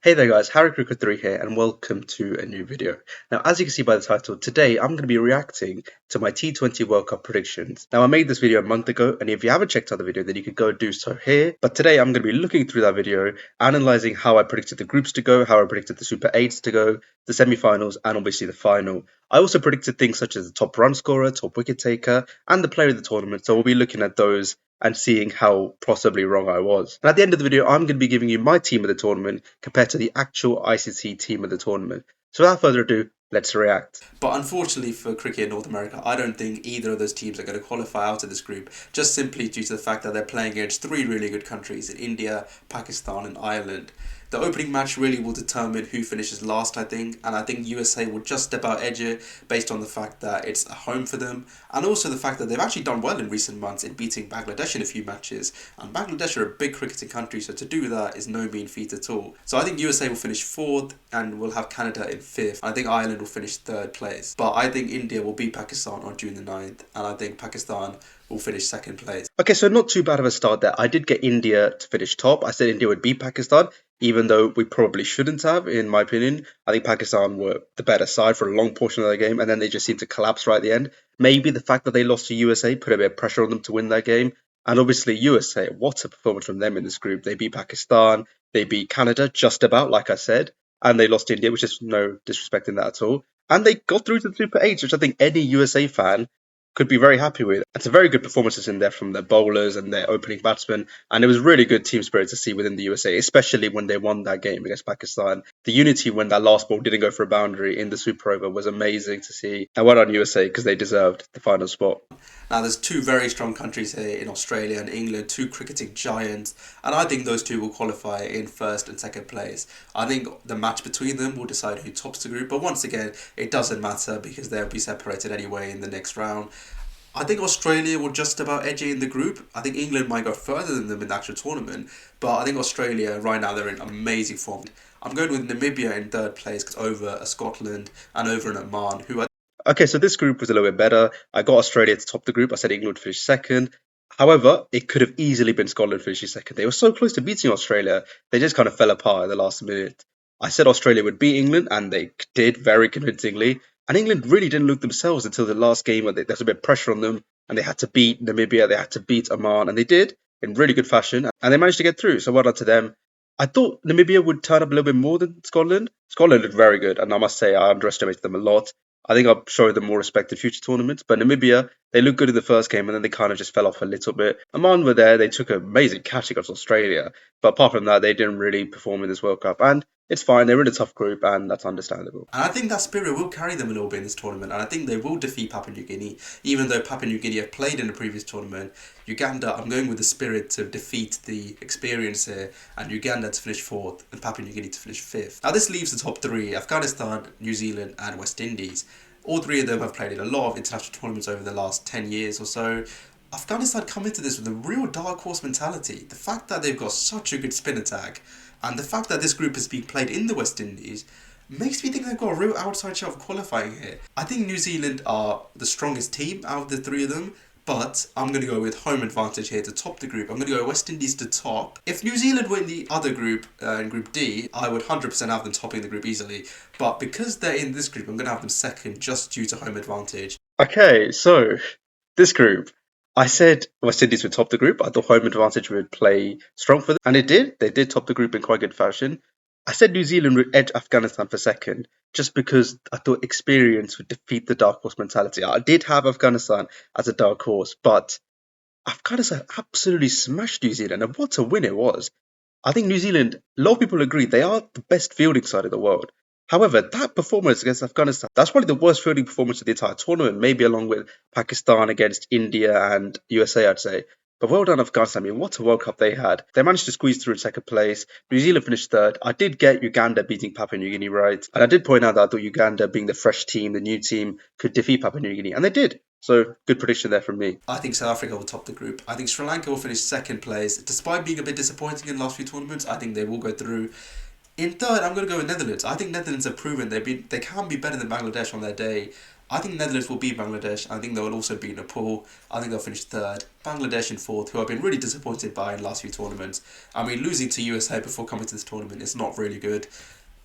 Hey there guys, Harry Cricket 3 here and welcome to a new video. Now as you can see by the title, today I'm going to be reacting to my T20 World Cup predictions. Now I made this video a month ago and if you haven't checked out the video then you can go do so here. But today I'm going to be looking through that video, analysing how I predicted the groups to go, how I predicted the Super 8s to go, the semi-finals and obviously the final. I also predicted things such as the top run scorer, top wicket taker and the player of the tournament, so we'll be looking at those and seeing how possibly wrong I was. And at the end of the video, I'm going to be giving you my team of the tournament compared to the actual ICC team of the tournament. So without further ado, let's react. But unfortunately for cricket in North America, I don't think either of those teams are going to qualify out of this group, just simply due to the fact that they're playing against three really good countries in India, Pakistan, and Ireland. The opening match really will determine who finishes last, I think, and I think USA will just about edge it based on the fact that it's a home for them, and also the fact that they've actually done well in recent months in beating Bangladesh in a few matches, and Bangladesh are a big cricketing country, so to do that is no mean feat at all. So I think USA will finish fourth, and we'll have Canada in fifth. I think Ireland will finish third place, but I think India will beat Pakistan on June the 9th, and I think Pakistan will finish second place. Okay, so not too bad of a start there. I did get India to finish top. I said India would beat Pakistan, even though we probably shouldn't have, in my opinion. I think Pakistan were the better side for a long portion of the game, and then they just seemed to collapse right at the end. Maybe the fact that they lost to USA put a bit of pressure on them to win that game. And obviously, USA, what a performance from them in this group. They beat Pakistan, they beat Canada, just about, like I said, and they lost to India, which is no disrespect in that at all. And they got through to the Super 8s, which I think any USA fan could be very happy with. It's a very good performances in there from their bowlers and their opening batsmen, and it was really good team spirit to see within the USA, especially when they won that game against Pakistan. The unity when that last ball didn't go for a boundary in the Super Over was amazing to see. And well done USA because they deserved the final spot. Now, there's two very strong countries here in Australia and England, two cricketing giants, and I think those two will qualify in first and second place. I think the match between them will decide who tops the group, but once again, it doesn't matter because they'll be separated anyway in the next round. I think Australia will just about edge it in the group. I think England might go further than them in the actual tournament, but I think Australia, right now, they're in amazing form. I'm going with Namibia in third place over Scotland and over an Oman, who I Okay, so this group was a little bit better. I got Australia to top the group. I said England would finish second. However, it could have easily been Scotland finishing second. They were so close to beating Australia, they just kind of fell apart at the last minute. I said Australia would beat England, and they did very convincingly. And England really didn't look themselves until the last game where there was a bit of pressure on them, and they had to beat Namibia, they had to beat Oman, and they did in really good fashion, and they managed to get through. So well done to them. I thought Namibia would turn up a little bit more than Scotland. Scotland looked very good, and I must say I underestimated them a lot. I think I'll show them more respect in future tournaments. But Namibia, they looked good in the first game and then they kind of just fell off a little bit. Oman were there, they took an amazing catch against Australia. But apart from that, they didn't really perform in this World Cup. And it's fine, they're in a tough group and that's understandable. And I think that spirit will carry them a little bit in this tournament, and I think they will defeat Papua New Guinea, even though Papua New Guinea have played in a previous tournament. Uganda, I'm going with the spirit to defeat the experience here, and Uganda to finish fourth, and Papua New Guinea to finish fifth. Now this leaves the top three, Afghanistan, New Zealand, and West Indies. All three of them have played in a lot of international tournaments over the last 10 years or so. Afghanistan come into this with a real dark horse mentality. The fact that they've got such a good spin attack, and the fact that this group is being played in the West Indies, makes me think they've got a real outside shot of qualifying here. I think New Zealand are the strongest team out of the three of them, but I'm going to go with home advantage here to top the group. I'm going to go West Indies to top. If New Zealand win the other group, in Group D, I would 100% have them topping the group easily. But because they're in this group, I'm going to have them second just due to home advantage. Okay, so this group. I said West Indies would top the group. I thought home advantage would play strong for them. And it did. They did top the group in quite good fashion. I said New Zealand would edge Afghanistan for second, just because I thought experience would defeat the dark horse mentality. I did have Afghanistan as a dark horse, but Afghanistan absolutely smashed New Zealand, and what a win it was. I think New Zealand, a lot of people agree, they are the best fielding side in the world. However, that performance against Afghanistan, that's probably the worst fielding performance of the entire tournament, maybe along with Pakistan against India and USA, I'd say. But well done, Afghanistan. I mean, what a World Cup they had. They managed to squeeze through in second place. New Zealand finished third. I did get Uganda beating Papua New Guinea right. And I did point out that I thought Uganda, being the fresh team, the new team, could defeat Papua New Guinea. And they did. So, good prediction there from me. I think South Africa will top the group. I think Sri Lanka will finish second place. Despite being a bit disappointing in the last few tournaments, I think they will go through. In third, I'm going to go with Netherlands. I think Netherlands have proven they can be better than Bangladesh on their day. I think Netherlands will beat Bangladesh. I think they will also beat Nepal. I think they'll finish third. Bangladesh in fourth, who I've been really disappointed by in the last few tournaments. I mean, losing to USA before coming to this tournament is not really good.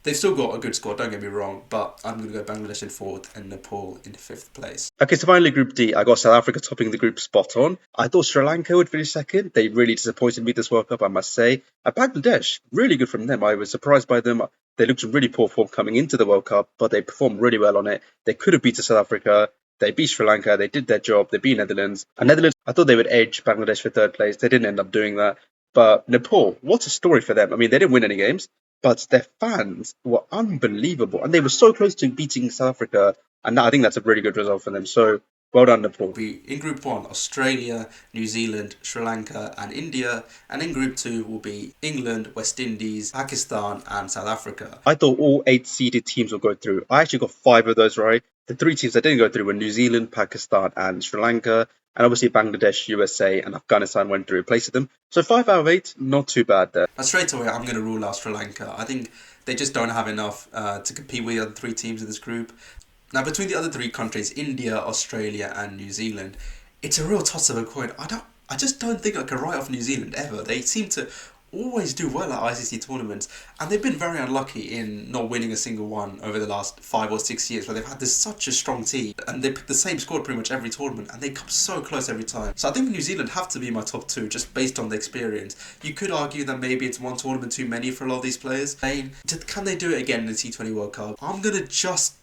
They've still got a good squad, don't get me wrong, but I'm going to go Bangladesh in fourth and Nepal in fifth place. Okay, so finally, Group D, I got South Africa topping the group spot on. I thought Sri Lanka would finish second. They really disappointed me this World Cup, I must say. And Bangladesh, really good from them. I was surprised by them. They looked in really poor form coming into the World Cup, but they performed really well on it. They could have beaten South Africa. They beat Sri Lanka. They did their job. They beat Netherlands. And Netherlands, I thought they would edge Bangladesh for third place. They didn't end up doing that. But Nepal, what a story for them. I mean, they didn't win any games, but their fans were unbelievable. And they were so close to beating South Africa. And I think that's a really good result for them. So well done, Nepal. Be in Group 1, Australia, New Zealand, Sri Lanka, and India. And in Group 2 will be England, West Indies, Pakistan, and South Africa. I thought all 8 seeded teams would go through. I actually got 5 of those right. The 3 teams that didn't go through were New Zealand, Pakistan, and Sri Lanka. And obviously Bangladesh, USA, and Afghanistan went through in place of them. So 5 out of 8, not too bad there. And straight away, I'm going to rule out Sri Lanka. I think they just don't have enough to compete with the other 3 teams in this group. Now, between the other 3 countries, India, Australia, and New Zealand, it's a real toss of a coin. I just don't think I can write off New Zealand ever. They seem to always do well at ICC tournaments, and they've been very unlucky in not winning a single one over the last 5 or 6 years, where they've had such a strong team, and they pick the same squad pretty much every tournament, and they come so close every time. So I think New Zealand have to be my top 2, just based on the experience. You could argue that maybe it's one tournament too many for a lot of these players. Can they do it again in the T20 World Cup? I'm gonna just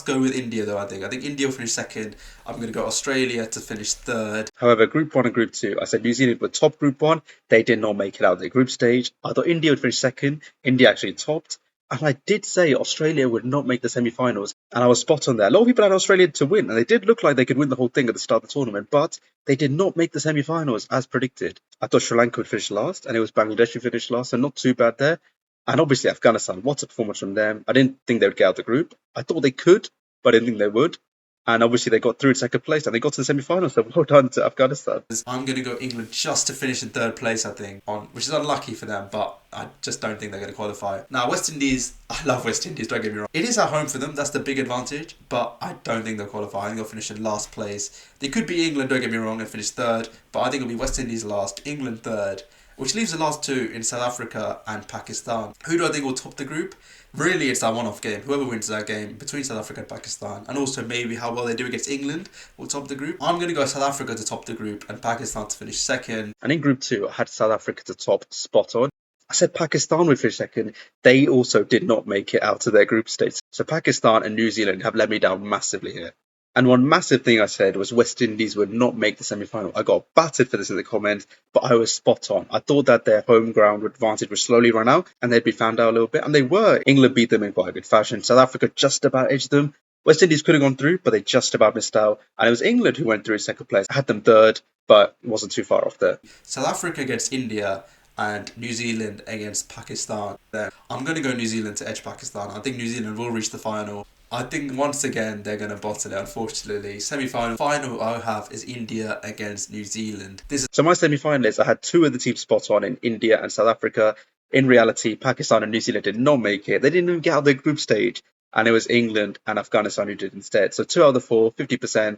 go with India though. I think India will finish second. I'm going to go Australia to finish third. However, Group 1 and Group 2, I said New Zealand were top Group 1. They did not make it out of the group stage. I thought India would finish second. India actually topped. And I did say Australia would not make the semi-finals. And I was spot on there. A lot of people had Australia to win. And they did look like they could win the whole thing at the start of the tournament. But they did not make the semi-finals as predicted. I thought Sri Lanka would finish last. And it was Bangladesh who finished last. So not too bad there. And obviously Afghanistan, what a performance from them. I didn't think they would get out of the group. I thought they could, but I didn't think they would. And obviously they got through in second place and they got to the semi-finals. So well done to Afghanistan. I'm going to go England just to finish in third place, I think, which is unlucky for them, but I just don't think they're going to qualify. Now, West Indies, I love West Indies, don't get me wrong. It is at home for them, that's the big advantage, but I don't think they'll qualify. I think they'll finish in last place. They could be England, don't get me wrong, and finish third, but I think it'll be West Indies last, England third, which leaves the last 2 in South Africa and Pakistan. Who do I think will top the group? Really, it's that one-off game. Whoever wins that game between South Africa and Pakistan, and also maybe how well they do against England, will top the group. I'm going to go South Africa to top the group and Pakistan to finish second. And in Group 2, I had South Africa to top, spot on. I said Pakistan would finish second. They also did not make it out to their group stage. So Pakistan and New Zealand have let me down massively here. And one massive thing I said was West Indies would not make the semi-final. I got battered for this in the comments, but I was spot on. I thought that their home ground advantage would slowly run out and they'd be found out a little bit. And they were. England beat them in quite a good fashion. South Africa just about edged them. West Indies could have gone through, but they just about missed out. And it was England who went through in second place. I had them third, but it wasn't too far off there. South Africa against India and New Zealand against Pakistan. I'm going to go New Zealand to edge Pakistan. I think New Zealand will reach the final. I think once again they're going to bottle it, unfortunately. Semi-final. Final I have is India against New Zealand. So my semi-finalists, I had 2 of the teams spot on in India and South Africa. In reality, Pakistan and New Zealand did not make it. They didn't even get out of the group stage. And it was England and Afghanistan who did instead. So 2 out of the 4, 50%.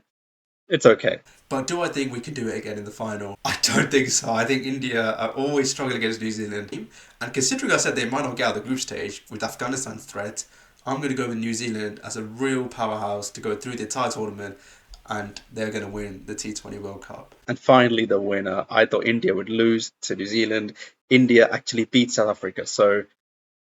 It's okay. But do I think we can do it again in the final? I don't think so. I think India are always struggling against New Zealand. And considering I said they might not get out of the group stage with Afghanistan's threat, I'm going to go with New Zealand as a real powerhouse to go through the entire tournament, and they're going to win the T20 World Cup. And finally, the winner. I thought India would lose to New Zealand. India actually beat South Africa. So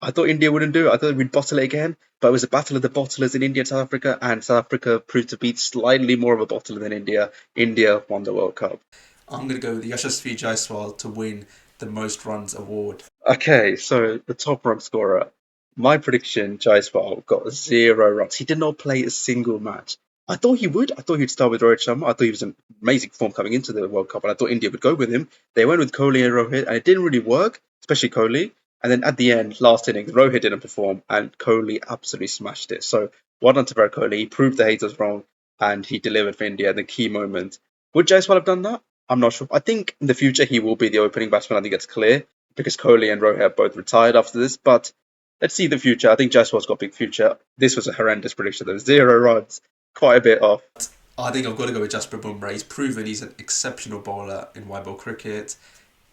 I thought India wouldn't do it. I thought we'd bottle it again. But it was a battle of the bottlers in India and South Africa. And South Africa proved to be slightly more of a bottler than India. India won the World Cup. I'm going to go with Yashasvi Jaiswal to win the most runs award. Okay, so the top run scorer. My prediction, Jaiswal got 0 runs. He did not play a single match. I thought he would. I thought he'd start with Rohit Sharma. I thought he was in amazing form coming into the World Cup, and I thought India would go with him. They went with Kohli and Rohit, and it didn't really work, especially Kohli. And then at the end, last innings, Rohit didn't perform, and Kohli absolutely smashed it. So well done to Virat Kohli. He proved the haters wrong, and he delivered for India at the key moment. Would Jaiswal have done that? I'm not sure. I think in the future he will be the opening batsman. I think it's clear because Kohli and Rohit have both retired after this, but let's see the future. I think Jasper's got a big future. This was a horrendous prediction though. 0 runs, quite a bit off. I think I've got to go with Jasper Bumrah. He's proven he's an exceptional bowler in white ball cricket.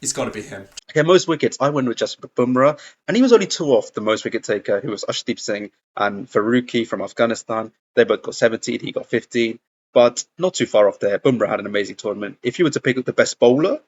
It's got to be him. Okay, most wickets, I went with Jasper Bumrah, and he was only two off the most wicket taker, who was Ashdeep Singh and Faruqi from Afghanistan. They both got 17, he got 15, but not too far off there. Bumrah had an amazing tournament. If you were to pick up the best bowler,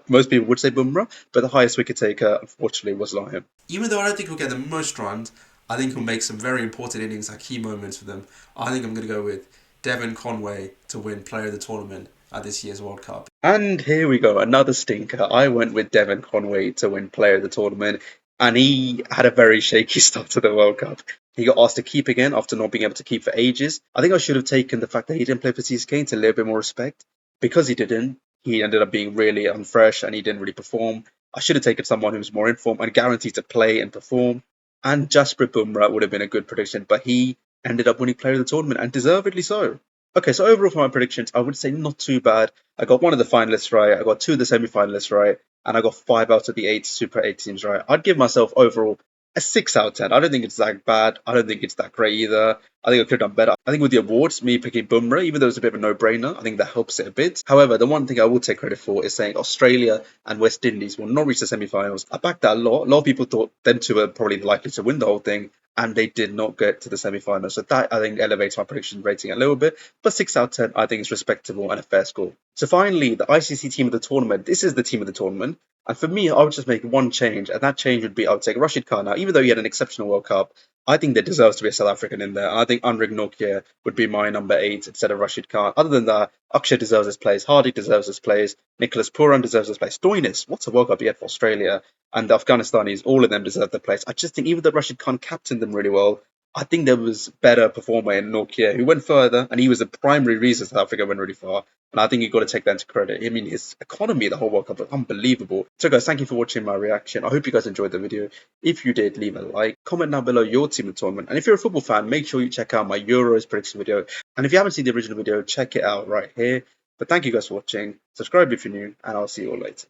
most people would say Bumrah, but the highest wicket taker, unfortunately, was not him. Even though I don't think he'll get the most runs, I think he'll make some very important innings, like key moments for them. I think I'm going to go with Devon Conway to win Player of the Tournament at this year's World Cup. And here we go, another stinker. I went with Devon Conway to win Player of the Tournament, and he had a very shaky start to the World Cup. He got asked to keep again after not being able to keep for ages. I think I should have taken the fact that he didn't play for CSK into a little bit more respect. Because he didn't, he ended up being really unfresh and he didn't really perform. I should have taken someone who was more informed and guaranteed to play and perform. And Jasprit Bumrah would have been a good prediction, but he ended up winning Player of the Tournament, and deservedly so. Okay, so overall for my predictions, I would say not too bad. I got one of the finalists right, I got two of the semi-finalists right, and I got 5 out of the 8 Super 8 teams right. I'd give myself overall a 6 out of 10. I don't think it's that bad. I don't think it's that great either. I think I could have done better. I think with the awards, me picking Bumrah, even though it's a bit of a no-brainer, I think that helps it a bit. However, the one thing I will take credit for is saying Australia and West Indies will not reach the semi-finals. I backed that a lot. A lot of people thought them two were probably likely to win the whole thing, and they did not get to the semi-finals. So that, I think, elevates my prediction rating a little bit. But 6 out of 10, I think, is respectable and a fair score. So finally, the ICC team of the tournament. This is the team of the tournament. And for me, I would just make one change, and that change would be I would take Rashid Khan out. Even though he had an exceptional World Cup, I think there deserves to be a South African in there. And I think Anrich Nortje would be my number 8 instead of Rashid Khan. Other than that, Akshay deserves his place, Hardy deserves his place, Nicholas Puran deserves his place, Stoinis, what's a World Cup he had for Australia, and the Afghanistan,is all of them deserve their place. I just think even though Rashid Khan captained them really well, I think there was better performer in Nortje who went further, and he was the primary reason South Africa went really far. And I think you've got to take that into credit. I mean, his economy, the whole World Cup, was unbelievable. So, guys, thank you for watching my reaction. I hope you guys enjoyed the video. If you did, leave a like. Comment down below your team of the tournament. And if you're a football fan, make sure you check out my Euros prediction video. And if you haven't seen the original video, check it out right here. But thank you guys for watching. Subscribe if you're new, and I'll see you all later.